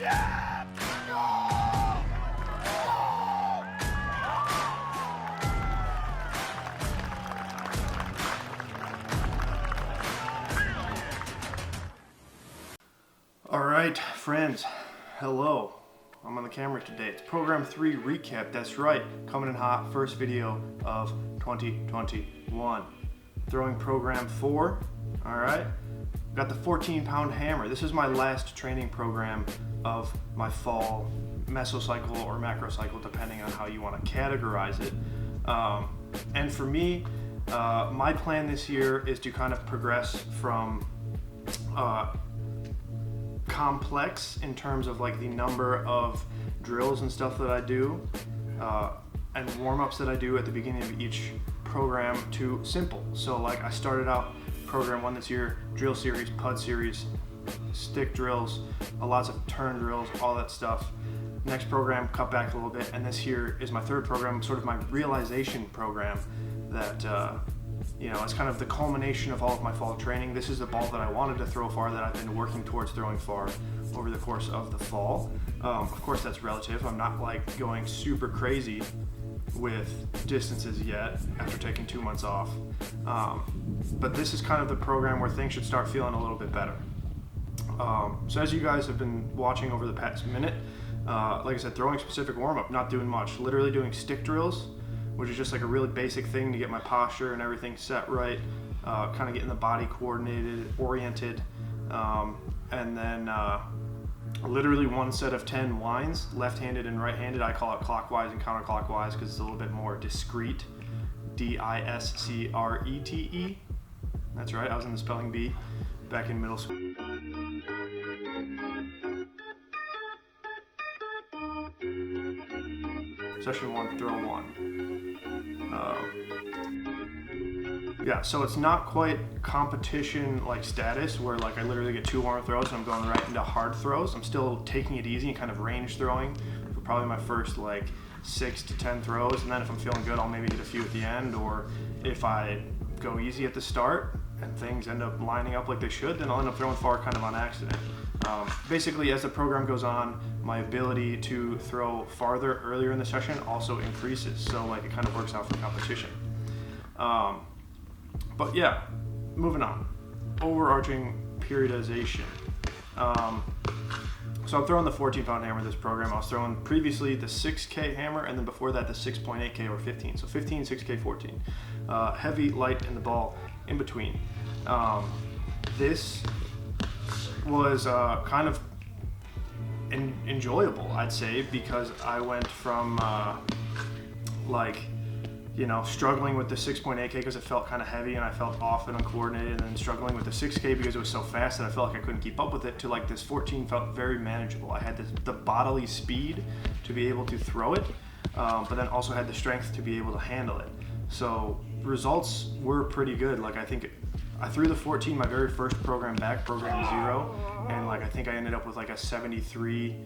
All right, friends, hello. I'm on the camera today. It's program 3 recap. That's right, coming in hot, first video of 2021. Throwing program 4, all right. Got the 14-pound hammer. This is my last training program of my fall mesocycle or macrocycle, depending on how you want to categorize it. And for me, my plan this year is to kind of progress from complex in terms of like the number of drills and stuff that I do and warm-ups that I do at the beginning of each program to simple. So like I started out program 1 this year, drill series, pud series, stick drills, lots of turn drills, all that stuff. Next program, cut back a little bit, and this here is my third program, sort of my realization program that it's kind of the culmination of all of my fall training. This is the ball that I wanted to throw far, that I've been working towards throwing far over the course of the fall. Of course, that's relative. I'm not like going super crazy with distances yet after taking 2 months off. But this is kind of the program where things should start feeling a little bit better. So as you guys have been watching over the past minute, like I said, throwing specific warm-up, not doing much, literally doing stick drills, which is just like a really basic thing to get my posture and everything set right, kind of getting the body coordinated, oriented, and then literally one set of 10 winds, left-handed and right-handed. I call it clockwise and counterclockwise because it's a little bit more discrete. D-I-S-C-R-E-T-E. That's right, I was in the spelling bee back in middle school. Session 1, throw 1. Yeah, so it's not quite competition like status where like I literally get 2 warm throws and I'm going right into hard throws. I'm still taking it easy and kind of range throwing for probably my first like 6 to 10 throws, and then if I'm feeling good I'll maybe hit a few at the end, or if I go easy at the start and things end up lining up like they should, then I'll end up throwing far kind of on accident. Basically, as the program goes on, my ability to throw farther earlier in the session also increases, so like it kind of works out for competition. But yeah, moving on. Overarching periodization. So I'm throwing the 14-pound hammer this program. I was throwing previously the 6K hammer, and then before that the 6.8K or 15. So 15, 6K, 14. Heavy, light, and the ball in between. This was kind of enjoyable, I'd say, because I went from struggling with the 6.8K because it felt kind of heavy and I felt off and uncoordinated, and then struggling with the 6K because it was so fast that I felt like I couldn't keep up with it, to like this 14 felt very manageable. I had the bodily speed to be able to throw it, but then also had the strength to be able to handle it. So results were pretty good. Like I think I threw the 14 my very first program back, program 0, and like I think I ended up with like a 73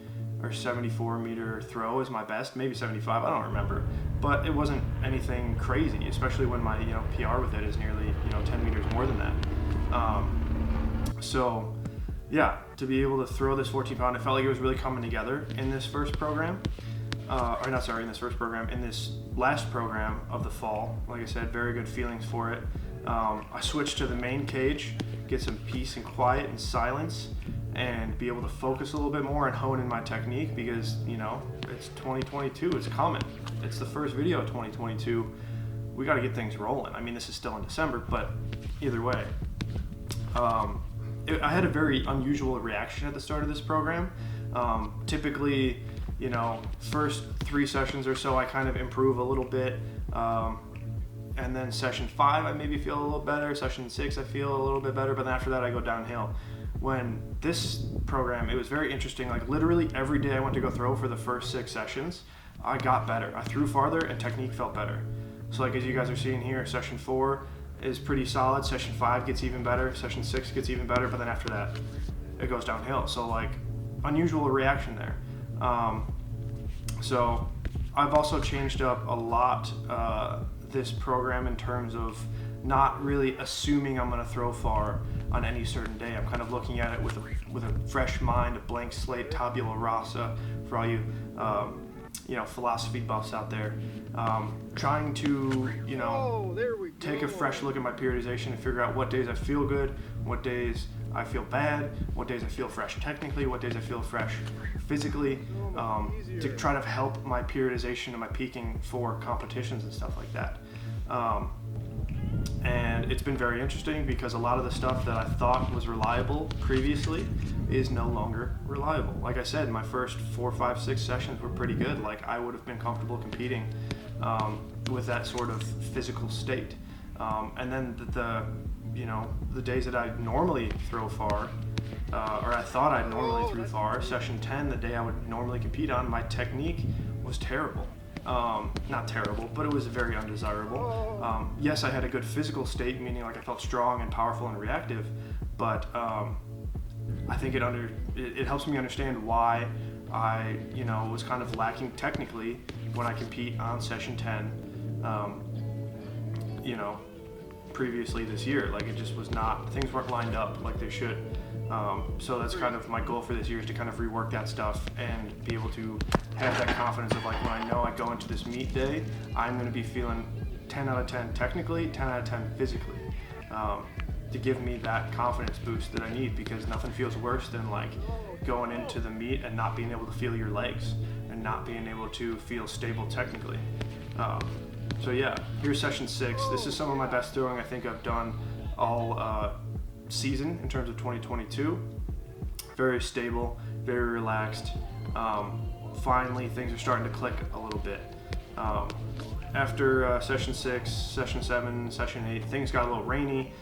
or 74 meter throw is my best, maybe 75, I don't remember, but it wasn't anything crazy, especially when my PR with it is nearly 10 meters more than that. So yeah, to be able to throw this 14 pound, it felt like it was really coming together in this first program. In this last program of the fall. Like I said, very good feelings for it. I switched to the main cage, get some peace and quiet and silence, and be able to focus a little bit more and hone in my technique, because it's 2022, it's coming. It's the first video of 2022. We got to get things rolling. I mean, this is still in December, but either way. I had a very unusual reaction at the start of this program. Typically, first 3 sessions or so I kind of improve a little bit, and then session 5 I maybe feel a little better, session 6 I feel a little bit better, but then after that I go downhill. When this program, it was very interesting. Like literally every day I went to go throw for the first 6 sessions, I got better. I threw farther and technique felt better. So like as you guys are seeing here, session 4 is pretty solid, session 5 gets even better, session 6 gets even better, but then after that it goes downhill. So like unusual reaction there. So I've also changed up a lot this program in terms of not really assuming I'm going to throw far on any certain day. I'm kind of looking at it with a fresh mind, a blank slate, tabula rasa for all you philosophy buffs out there. Trying to take a fresh look at my periodization and figure out what days I feel good, what days I feel bad, what days I feel fresh technically, what days I feel fresh physically, to try to help my periodization and my peaking for competitions and stuff like that. And it's been very interesting because a lot of the stuff that I thought was reliable previously is no longer reliable. Like I said, my first 4, 5, 6 sessions were pretty good. Like I would have been comfortable competing with that sort of physical state. And then the days that I normally throw far, or I thought I normally threw far, session 10, the day I would normally compete on, my technique was terrible. Not terrible, but it was very undesirable. Yes, I had a good physical state, meaning like I felt strong and powerful and reactive, but I think it helps me understand why I was kind of lacking technically when I compete on session 10. Previously this year, like it just was not, things weren't lined up like they should. So that's kind of my goal for this year, is to kind of rework that stuff and be able to have that confidence of like, when I know I go into this meet day, I'm going to be feeling 10 out of 10 technically, 10 out of 10 physically, to give me that confidence boost that I need, because nothing feels worse than like going into the meet and not being able to feel your legs and not being able to feel stable technically. So yeah, here's session 6. This is some of my best throwing I think I've done all season in terms of 2022. Very stable, very relaxed. Finally, things are starting to click a little bit. After session 6, session 7, session 8, things got a little rainy,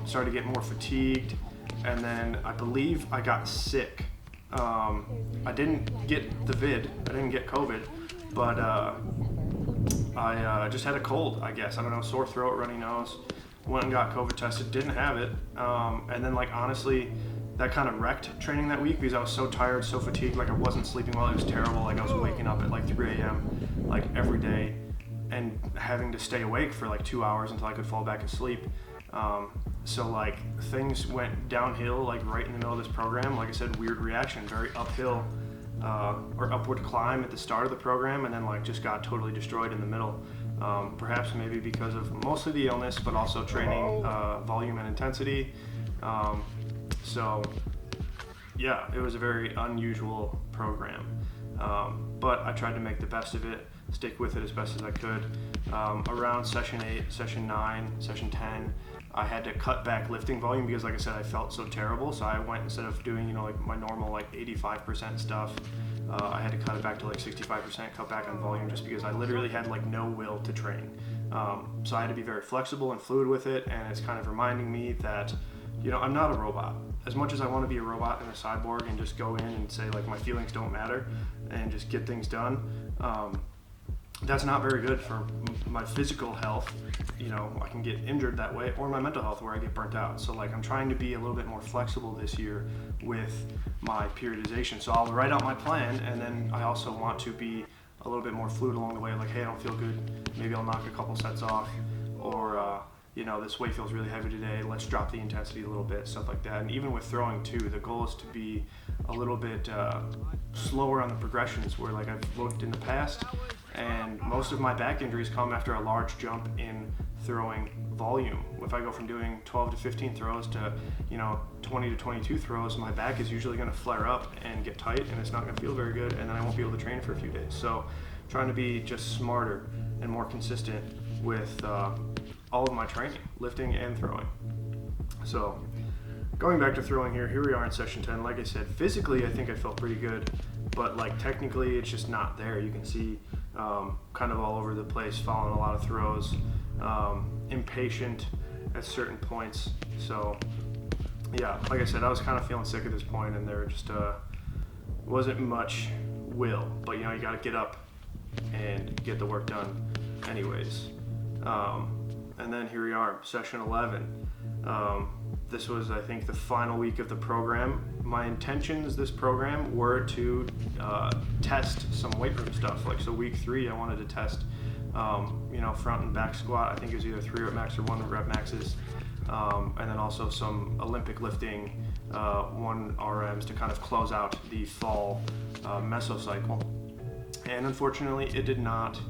started to get more fatigued, and then I believe I got sick. I didn't get the vid, I didn't get COVID, but I just had a cold, I guess. I don't know, sore throat, runny nose. Went and got COVID tested, didn't have it. And then like honestly, that kind of wrecked training that week because I was so tired, so fatigued, like I wasn't sleeping well, it was terrible. Like I was waking up at like 3 a.m. like every day and having to stay awake for like 2 hours until I could fall back asleep. So like things went downhill like right in the middle of this program. Like I said, weird reaction, very uphill or upward climb at the start of the program, and then like just got totally destroyed in the middle. Perhaps maybe because of mostly the illness, but also training volume and intensity. So yeah, it was a very unusual program, but I tried to make the best of it, stick with it as best as I could. Around session 8, session 9, session 10, I had to cut back lifting volume because like I said, I felt so terrible. So I went, instead of doing like my normal like 85% stuff, I had to cut it back to like 65%, cut back on volume, just because I literally had like no will to train. So I had to be very flexible and fluid with it, and it's kind of reminding me that I'm not a robot. As much as I want to be a robot and a cyborg and just go in and say like my feelings don't matter and just get things done, that's not very good for my physical health. I can get injured that way, or my mental health where I get burnt out. So like I'm trying to be a little bit more flexible this year with my periodization. So I'll write out my plan, and then I also want to be a little bit more fluid along the way. Like, hey, I don't feel good, maybe I'll knock a couple sets off, or this weight feels really heavy today, let's drop the intensity a little bit, stuff like that. And even with throwing too, the goal is to be a little bit slower on the progressions, where like I've looked in the past, and most of my back injuries come after a large jump in throwing volume. If I go from doing 12 to 15 throws to 20 to 22 throws, my back is usually going to flare up and get tight, and it's not going to feel very good, and then I won't be able to train for a few days. So trying to be just smarter and more consistent with all of my training, lifting and throwing. So going back to throwing here we are in session 10. Like I said, physically I think I felt pretty good, but like technically it's just not there. You can see kind of all over the place, following a lot of throws, impatient at certain points. So yeah, like I said, I was kind of feeling sick at this point, and there just wasn't much will, but you got to get up and get the work done anyways. And then here we are, session 11. This was, I think, the final week of the program. My intentions this program were to test some weight room stuff. So week 3, I wanted to test front and back squat. I think it was either 3 rep max or 1 rep maxes. And then also some Olympic lifting, 1 RMs to kind of close out the fall mesocycle. And unfortunately, it did not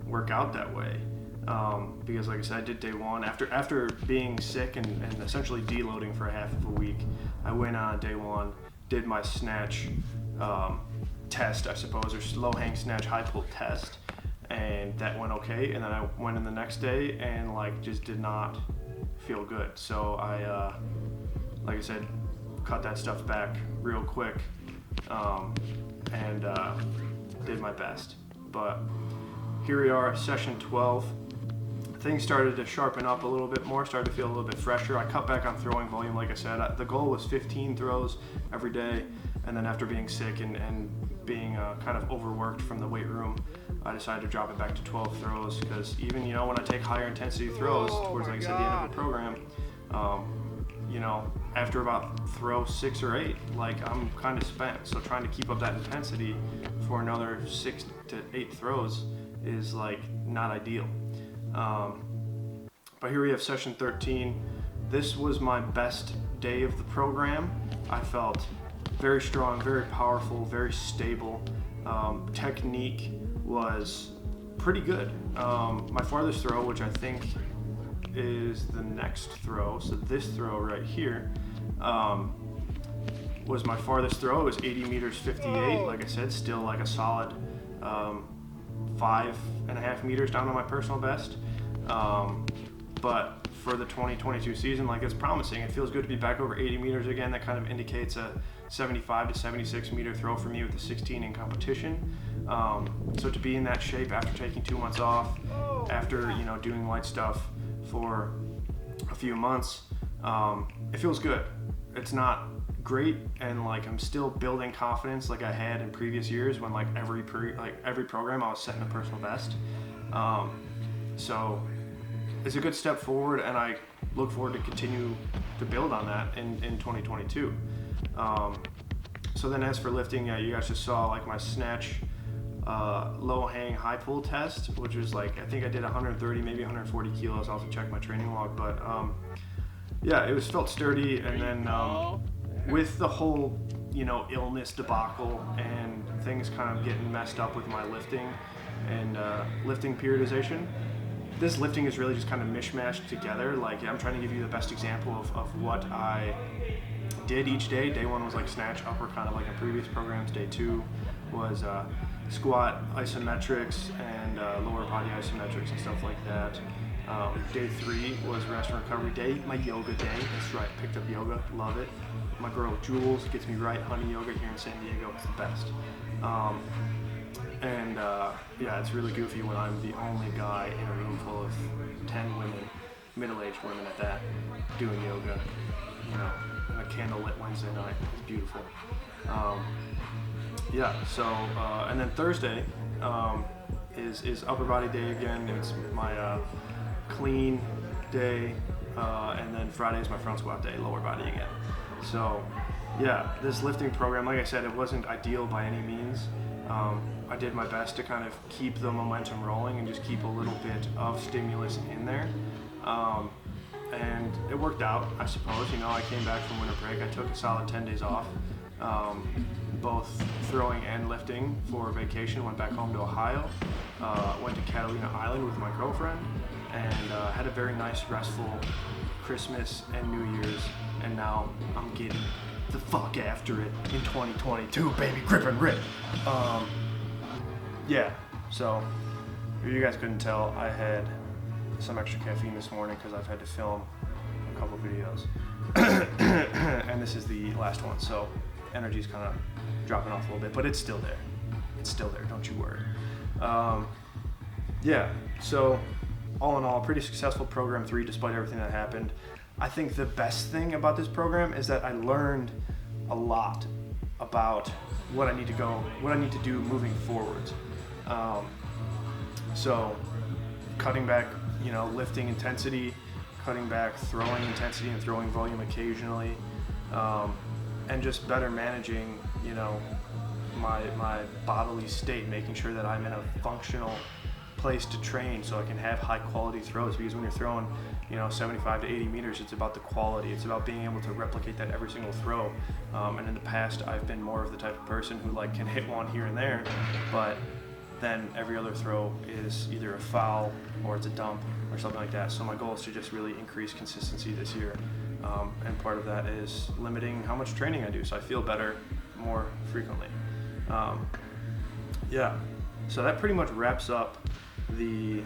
work out that way. Because like I said, I did day 1. After being sick and essentially deloading for half of a week, I went on day 1, did my snatch test, I suppose, or low hang snatch high pull test, and that went okay. And then I went in the next day and just did not feel good. So I, like I said, cut that stuff back real quick, and did my best. But here we are, session 12. Things started to sharpen up a little bit more, started to feel a little bit fresher. I cut back on throwing volume, like I said. The goal was 15 throws every day, and then after being sick and being kind of overworked from the weight room, I decided to drop it back to 12 throws, because even, when I take higher intensity throws towards, like I said, the end of the program, after about throw 6 or 8, I'm kind of spent. So trying to keep up that intensity for another 6 to 8 throws is not ideal. But here we have session 13. This was my best day of the program. I felt very strong, very powerful, very stable. Technique was pretty good. My farthest throw, which I think is the next throw, so this throw right here, was my farthest throw. It was 80 meters 58. Like I said, still a solid 5.5 meters down on my personal best. But for the 2022 season, it's promising. It feels good to be back over 80 meters again. That kind of indicates a 75 to 76 meter throw for me with the 16 in competition. So to be in that shape after taking 2 months off, after doing light stuff for a few months, it feels good. It's not great, and I'm still building confidence like I had in previous years when every program I was setting a personal best. So it's a good step forward, and I look forward to continue to build on that in 2022. So then as for lifting, you guys just saw my snatch low hang high pull test, which was I think I did 130, maybe 140 kilos. I'll have to check my training log, but it felt sturdy. And then with the whole illness debacle and things kind of getting messed up with my lifting and lifting periodization, this lifting is really just kind of mishmashed together. I'm trying to give you the best example of what I did each day. Day 1 was snatch upper, kind of in previous programs. Day 2 was squat isometrics and lower body isometrics and stuff like that. Day 3 was rest and recovery day, my yoga day. That's right, picked up yoga, love it. My girl Jules gets me right, honey yoga here in San Diego, it's the best. It's really goofy when I'm the only guy in a room full of 10 women, middle-aged women at that, doing yoga, on a candlelit Wednesday night. It's beautiful. And then Thursday is upper body day again. It's my clean day, and then Friday is my front squat day, lower body again. So this lifting program, like I said, it wasn't ideal by any means. I did my best to kind of keep the momentum rolling and just keep a little bit of stimulus in there. And it worked out, I suppose. I came back from winter break. I took a solid 10 days off, both throwing and lifting for vacation. Went back home to Ohio, went to Catalina Island with my girlfriend, and had a very nice, restful Christmas and New Year's. And now I'm getting the fuck after it in 2022, baby, grip and rip. So if you guys couldn't tell, I had some extra caffeine this morning because I've had to film a couple videos. And this is the last one, so energy's kind of dropping off a little bit, but it's still there. It's still there, don't you worry. So all in all, pretty successful program 3 despite everything that happened. I think the best thing about this program is that I learned a lot about what I need to do moving forward. So cutting back, lifting intensity, cutting back throwing intensity and throwing volume occasionally, and just better managing, my bodily state, making sure that I'm in a functional place to train so I can have high quality throws, because when you're throwing 75 to 80 meters, it's about the quality. It's about being able to replicate that every single throw. And in the past, I've been more of the type of person who can hit one here and there, but then every other throw is either a foul or it's a dump or something like that. So my goal is to just really increase consistency this year. And part of that is limiting how much training I do so I feel better more frequently. So that pretty much wraps up the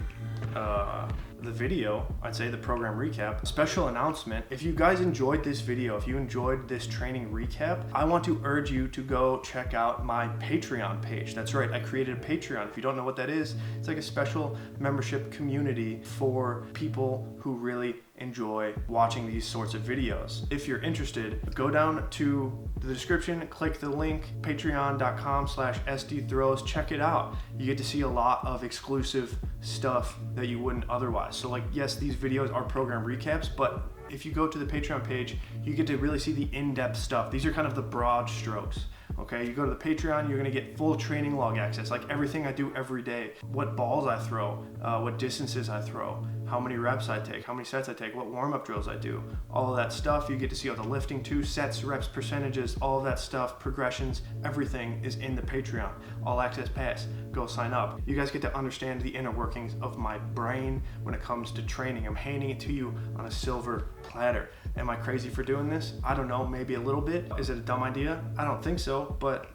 video. I'd say the program recap. Special announcement: if you guys enjoyed this video, if you enjoyed this training recap, I want to urge you to go check out my Patreon page. That's right, I created a Patreon. If you don't know what that is, it's like a special membership community for people who really enjoy watching these sorts of videos. If you're interested, go down to the description, click the link, patreon.com/SDThrows, check it out. You get to see a lot of exclusive stuff that you wouldn't otherwise. So yes, these videos are program recaps, but if you go to the Patreon page, you get to really see the in-depth stuff. These are kind of the broad strokes. Okay, you go to the Patreon, you're gonna get full training log access, like everything I do every day, what balls I throw, what distances I throw, how many reps I take, how many sets I take, what warm-up drills I do, all of that stuff. You get to see all the lifting too, sets, reps, percentages, all of that stuff, progressions, everything is in the Patreon. All access pass, go sign up. You guys get to understand the inner workings of my brain when it comes to training. I'm handing it to you on a silver platter. Am I crazy for doing this? I don't know, maybe a little bit. Is it a dumb idea? I don't think so, but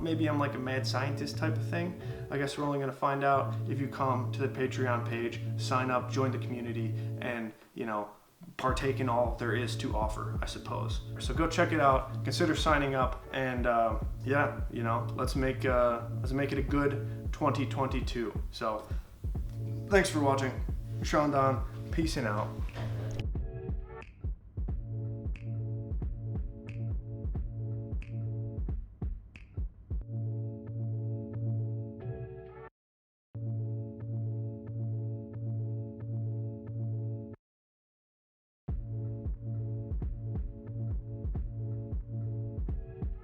maybe I'm like a mad scientist type of thing. I guess we're only gonna find out if you come to the Patreon page, sign up, join the community, and partake in all there is to offer, I suppose. So go check it out, consider signing up, and let's make it a good 2022. So thanks for watching. Sean Don, peace and out.